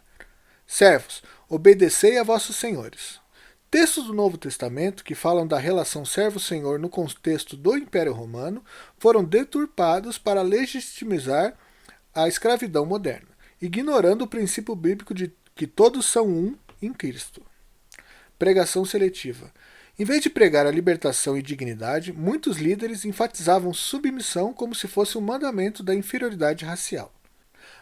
Servos, obedecei a vossos senhores. Textos do Novo Testamento que falam da relação servo-senhor no contexto do Império Romano foram deturpados para legitimizar a escravidão moderna, ignorando o princípio bíblico de que todos são um em Cristo. Pregação seletiva. Em vez de pregar a libertação e dignidade, muitos líderes enfatizavam submissão como se fosse um mandamento da inferioridade racial.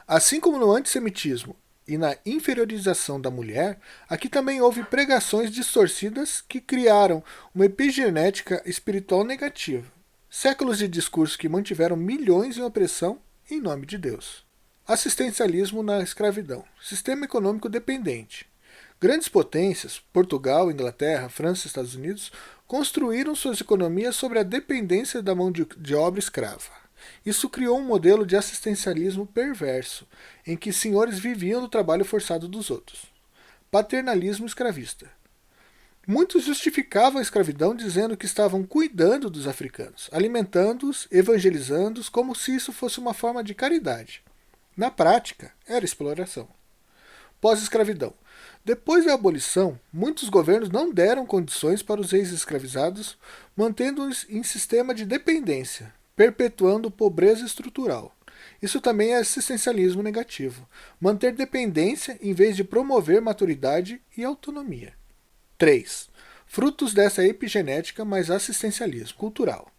Assim como no antissemitismo e na inferiorização da mulher, aqui também houve pregações distorcidas que criaram uma epigenética espiritual negativa. Séculos de discursos que mantiveram milhões em opressão em nome de Deus. Assistencialismo na escravidão. Sistema econômico dependente. Grandes potências, Portugal, Inglaterra, França e Estados Unidos, construíram suas economias sobre a dependência da mão de obra escrava. Isso criou um modelo de assistencialismo perverso, em que senhores viviam do trabalho forçado dos outros. Paternalismo escravista. Muitos justificavam a escravidão dizendo que estavam cuidando dos africanos, alimentando-os, evangelizando-os, como se isso fosse uma forma de caridade. Na prática, era exploração. Pós-escravidão. Depois da abolição, muitos governos não deram condições para os ex-escravizados, mantendo-os em sistema de dependência, perpetuando pobreza estrutural. Isso também é assistencialismo negativo. Manter dependência em vez de promover maturidade e autonomia. 3. Frutos dessa epigenética mais assistencialismo cultural.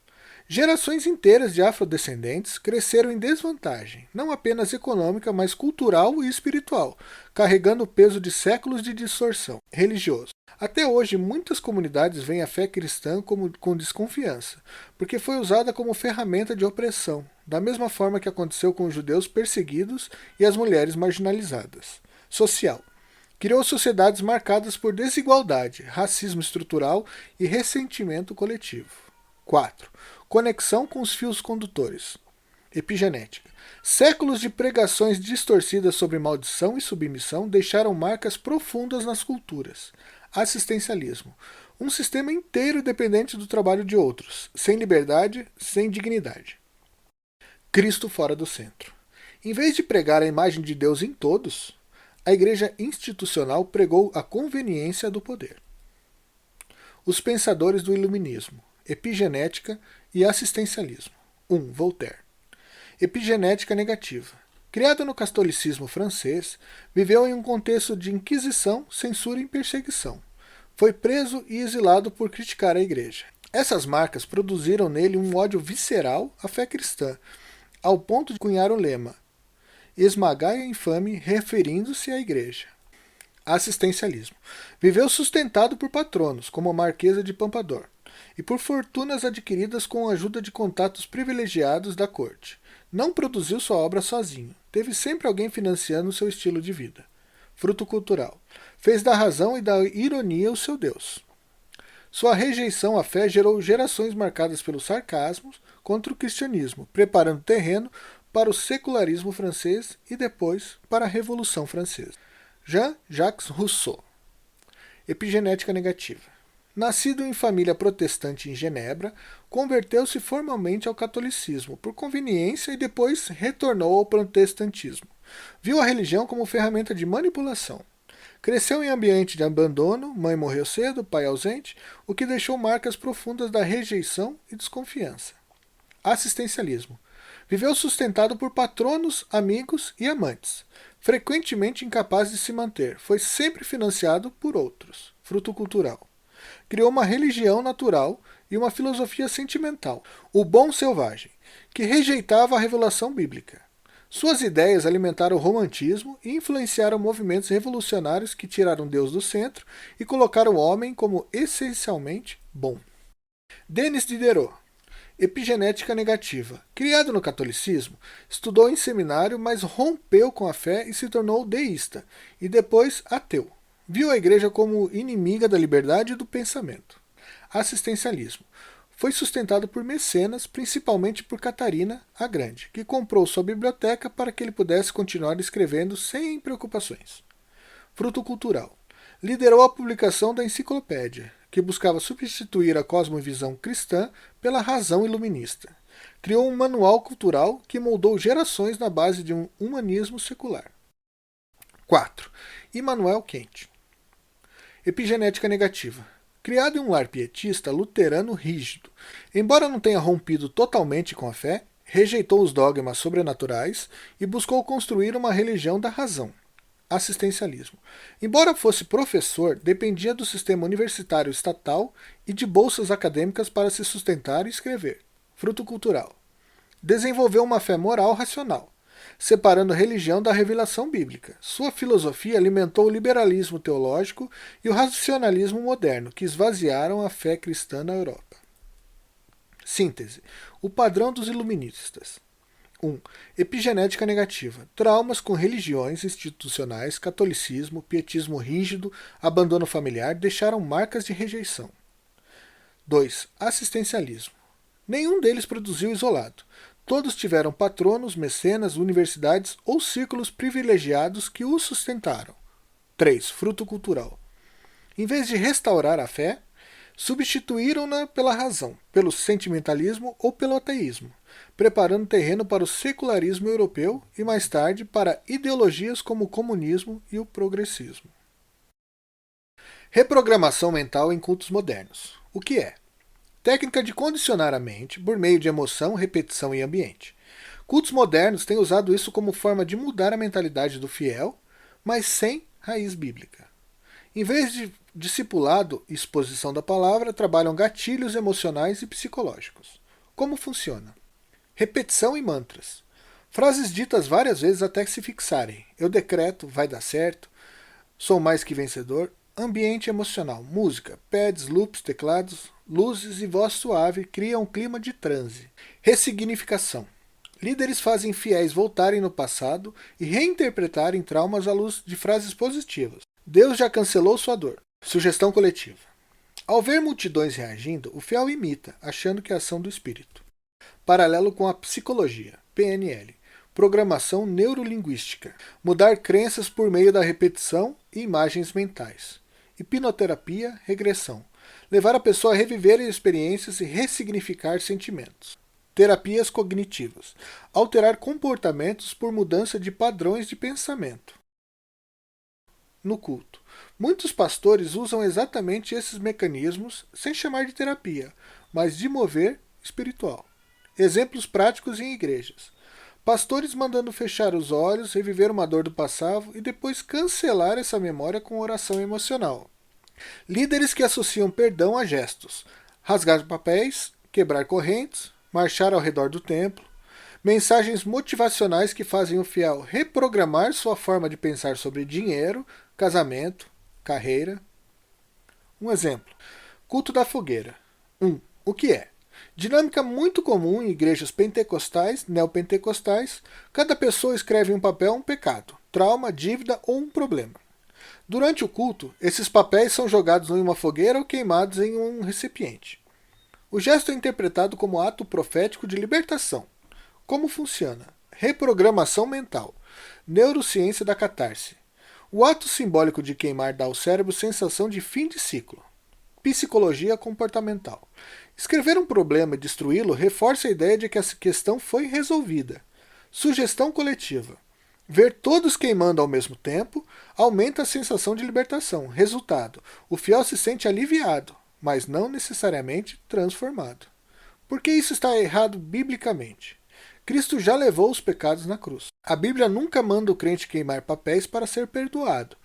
Gerações inteiras de afrodescendentes cresceram em desvantagem, não apenas econômica, mas cultural e espiritual, carregando o peso de séculos de distorção religiosa. Até hoje, muitas comunidades veem a fé cristã com desconfiança, porque foi usada como ferramenta de opressão, da mesma forma que aconteceu com os judeus perseguidos e as mulheres marginalizadas. Social. Criou sociedades marcadas por desigualdade, racismo estrutural e ressentimento coletivo. 4. Conexão com os fios condutores. Epigenética. Séculos de pregações distorcidas sobre maldição e submissão deixaram marcas profundas nas culturas. Assistencialismo. Um sistema inteiro dependente do trabalho de outros, sem liberdade, sem dignidade. Cristo fora do centro. Em vez de pregar a imagem de Deus em todos, a igreja institucional pregou a conveniência do poder. Os pensadores do iluminismo, epigenética e assistencialismo. 1. Voltaire. Epigenética negativa. Criado no catolicismo francês, viveu em um contexto de inquisição, censura e perseguição. Foi preso e exilado por criticar a igreja. Essas marcas produziram nele um ódio visceral à fé cristã, ao ponto de cunhar o lema esmagai a infame, referindo-se à igreja. Assistencialismo. Viveu sustentado por patronos, como a Marquesa de Pompadour, e por fortunas adquiridas com a ajuda de contatos privilegiados da corte. Não produziu sua obra sozinho. Teve sempre alguém financiando seu estilo de vida. Fruto cultural. Fez da razão e da ironia o seu Deus. Sua rejeição à fé gerou gerações marcadas pelo sarcasmo contra o cristianismo, preparando terreno para o secularismo francês e depois para a Revolução Francesa. Jean-Jacques Rousseau. Epigenética negativa. Nascido em família protestante em Genebra, converteu-se formalmente ao catolicismo por conveniência e depois retornou ao protestantismo. Viu a religião como ferramenta de manipulação. Cresceu em ambiente de abandono, mãe morreu cedo, pai ausente, o que deixou marcas profundas da rejeição e desconfiança. Assistencialismo. Viveu sustentado por patronos, amigos e amantes. Frequentemente incapaz de se manter, foi sempre financiado por outros. Fruto cultural. Criou uma religião natural e uma filosofia sentimental, o bom selvagem, que rejeitava a revelação bíblica. Suas ideias alimentaram o romantismo e influenciaram movimentos revolucionários que tiraram Deus do centro e colocaram o homem como essencialmente bom. Denis Diderot. Epigenética negativa. Criado no catolicismo, estudou em seminário, mas rompeu com a fé e se tornou deísta, e depois ateu. Viu a igreja como inimiga da liberdade e do pensamento. Assistencialismo. Foi sustentado por mecenas, principalmente por Catarina a Grande, que comprou sua biblioteca para que ele pudesse continuar escrevendo sem preocupações. Fruto cultural. Liderou a publicação da enciclopédia, que buscava substituir a cosmovisão cristã pela razão iluminista. Criou um manual cultural que moldou gerações na base de um humanismo secular. 4. Immanuel Kant. Epigenética negativa. Criado em um lar pietista luterano rígido, embora não tenha rompido totalmente com a fé, rejeitou os dogmas sobrenaturais e buscou construir uma religião da razão. Assistencialismo. Embora fosse professor, dependia do sistema universitário estatal e de bolsas acadêmicas para se sustentar e escrever. Fruto cultural. Desenvolveu uma fé moral racional, separando a religião da revelação bíblica. Sua filosofia alimentou o liberalismo teológico e o racionalismo moderno, que esvaziaram a fé cristã na Europa. Síntese. O padrão dos iluministas. 1. Epigenética negativa. Traumas com religiões institucionais, catolicismo, pietismo rígido, abandono familiar deixaram marcas de rejeição. 2. Assistencialismo. Nenhum deles produziu isolado. Todos tiveram patronos, mecenas, universidades ou círculos privilegiados que os sustentaram. 3. Fruto cultural. Em vez de restaurar a fé, substituíram-na pela razão, pelo sentimentalismo ou pelo ateísmo, preparando terreno para o secularismo europeu e, mais tarde, para ideologias como o comunismo e o progressismo. Reprogramação mental em cultos modernos. O que é? Técnica de condicionar a mente por meio de emoção, repetição e ambiente. Cultos modernos têm usado isso como forma de mudar a mentalidade do fiel, mas sem raiz bíblica. Em vez de discipulado e exposição da palavra, trabalham gatilhos emocionais e psicológicos. Como funciona? Repetição e mantras. Frases ditas várias vezes até que se fixarem. Eu decreto, vai dar certo, sou mais que vencedor. Ambiente emocional. Música, pads, loops, teclados, luzes e voz suave criam um clima de transe. Ressignificação. Líderes fazem fiéis voltarem no passado e reinterpretarem traumas à luz de frases positivas. Deus já cancelou sua dor. Sugestão coletiva. Ao ver multidões reagindo, o fiel imita, achando que é ação do espírito. Paralelo com a psicologia, PNL. Programação neurolinguística. Mudar crenças por meio da repetição e imagens mentais. Hipnoterapia, regressão. Levar a pessoa a reviver experiências e ressignificar sentimentos. Terapias cognitivas. Alterar comportamentos por mudança de padrões de pensamento. No culto. Muitos pastores usam exatamente esses mecanismos sem chamar de terapia, mas de mover espiritual. Exemplos práticos em igrejas. Pastores mandando fechar os olhos, reviver uma dor do passado e depois cancelar essa memória com oração emocional. Líderes que associam perdão a gestos. Rasgar papéis, quebrar correntes, marchar ao redor do templo. Mensagens motivacionais que fazem o fiel reprogramar sua forma de pensar sobre dinheiro, casamento, carreira. Um exemplo. Culto da fogueira. 1. O que é? Dinâmica muito comum em igrejas pentecostais, neopentecostais. Cada pessoa escreve em um papel um pecado, trauma, dívida ou um problema. Durante o culto, esses papéis são jogados em uma fogueira ou queimados em um recipiente. O gesto é interpretado como ato profético de libertação. Como funciona? Reprogramação mental. Neurociência da catarse. O ato simbólico de queimar dá ao cérebro sensação de fim de ciclo. Psicologia comportamental. Escrever um problema e destruí-lo reforça a ideia de que essa questão foi resolvida. Sugestão coletiva. Ver todos queimando ao mesmo tempo aumenta a sensação de libertação. Resultado: o fiel se sente aliviado, mas não necessariamente transformado. Por que isso está errado biblicamente? Cristo já levou os pecados na cruz. A Bíblia nunca manda o crente queimar papéis para ser perdoado,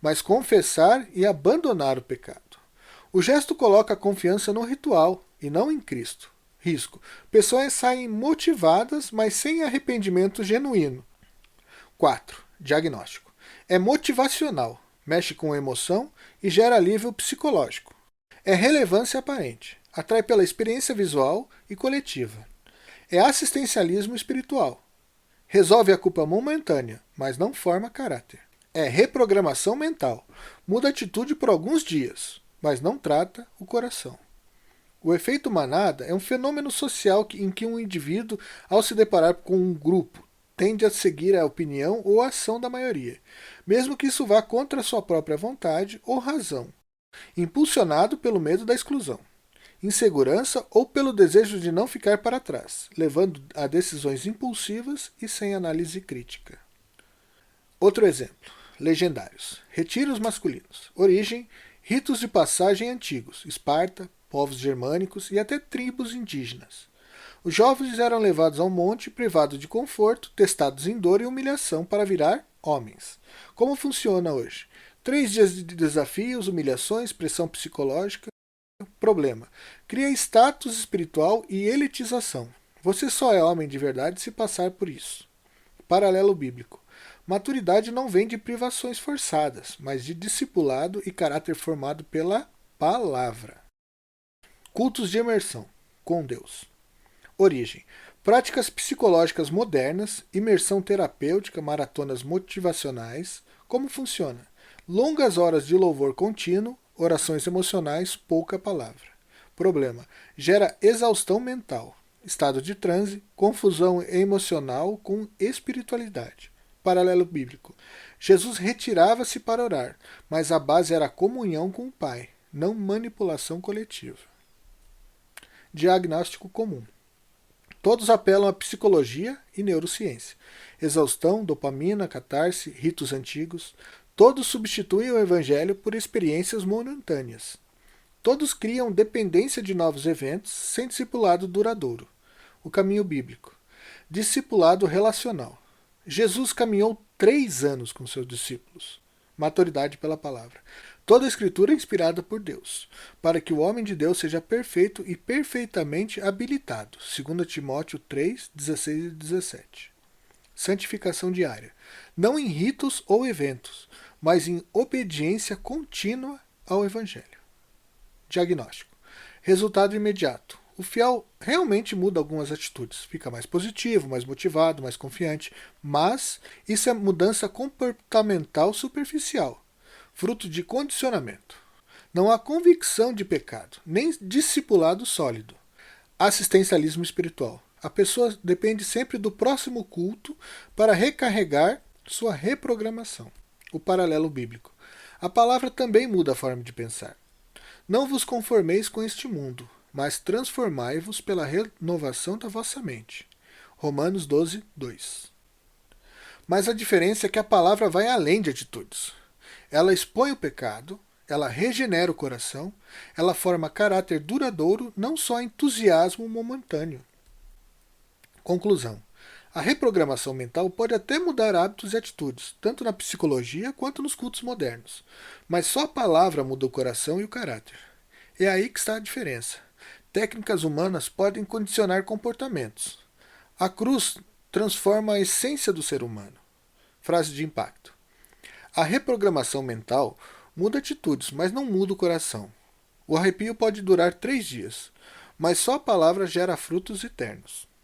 mas confessar e abandonar o pecado. O gesto coloca a confiança no ritual e não em Cristo. Risco. Pessoas saem motivadas, mas sem arrependimento genuíno. 4. Diagnóstico. É motivacional, mexe com a emoção e gera alívio psicológico. É relevância aparente, atrai pela experiência visual e coletiva. É assistencialismo espiritual. Resolve a culpa momentânea, mas não forma caráter. É reprogramação mental. Muda a atitude por alguns dias, mas não trata o coração. O efeito manada é um fenômeno social em que um indivíduo, ao se deparar com um grupo, tende a seguir a opinião ou a ação da maioria, mesmo que isso vá contra sua própria vontade ou razão, impulsionado pelo medo da exclusão, insegurança ou pelo desejo de não ficar para trás, levando a decisões impulsivas e sem análise crítica. Outro exemplo. Legendários. Retiros masculinos. Origem: ritos de passagem antigos, Esparta, povos germânicos e até tribos indígenas. Os jovens eram levados ao monte, privados de conforto, testados em dor e humilhação para virar homens. Como funciona hoje? 3 dias de desafios, humilhações, pressão psicológica. Problema: cria status espiritual e elitização. Você só é homem de verdade se passar por isso. Paralelo bíblico. Maturidade não vem de privações forçadas, mas de discipulado e caráter formado pela palavra. Cultos de imersão com Deus. Origem: práticas psicológicas modernas, imersão terapêutica, maratonas motivacionais. Como funciona? Longas horas de louvor contínuo, orações emocionais, pouca palavra. Problema: gera exaustão mental, estado de transe, confusão emocional com espiritualidade. Paralelo bíblico: Jesus retirava-se para orar, mas a base era a comunhão com o Pai, não manipulação coletiva. Diagnóstico comum: todos apelam à psicologia e neurociência. Exaustão, dopamina, catarse, ritos antigos. Todos substituem o evangelho por experiências momentâneas. Todos criam dependência de novos eventos sem discipulado duradouro. O caminho bíblico: discipulado relacional. Jesus caminhou 3 anos com seus discípulos. Maturidade pela palavra. Toda a escritura é inspirada por Deus, para que o homem de Deus seja perfeito e perfeitamente habilitado. 2 Timóteo 3, 16 e 17. Santificação diária. Não em ritos ou eventos, mas em obediência contínua ao Evangelho. Diagnóstico: resultado imediato. O fiel realmente muda algumas atitudes. Fica mais positivo, mais motivado, mais confiante. Mas isso é mudança comportamental superficial, fruto de condicionamento. Não há convicção de pecado, nem discipulado sólido. Assistencialismo espiritual. A pessoa depende sempre do próximo culto para recarregar sua reprogramação. O paralelo bíblico: a palavra também muda a forma de pensar. Não vos conformeis com este mundo, mas transformai-vos pela renovação da vossa mente. Romanos 12, 2. Mas a diferença é que a palavra vai além de atitudes. Ela expõe o pecado, ela regenera o coração, ela forma caráter duradouro, não só entusiasmo momentâneo. Conclusão: a reprogramação mental pode até mudar hábitos e atitudes, tanto na psicologia quanto nos cultos modernos. Mas só a palavra muda o coração e o caráter. É aí que está a diferença. Técnicas humanas podem condicionar comportamentos. A cruz transforma a essência do ser humano. Frase de impacto: a reprogramação mental muda atitudes, mas não muda o coração. O arrepio pode durar 3 dias, mas só a palavra gera frutos eternos.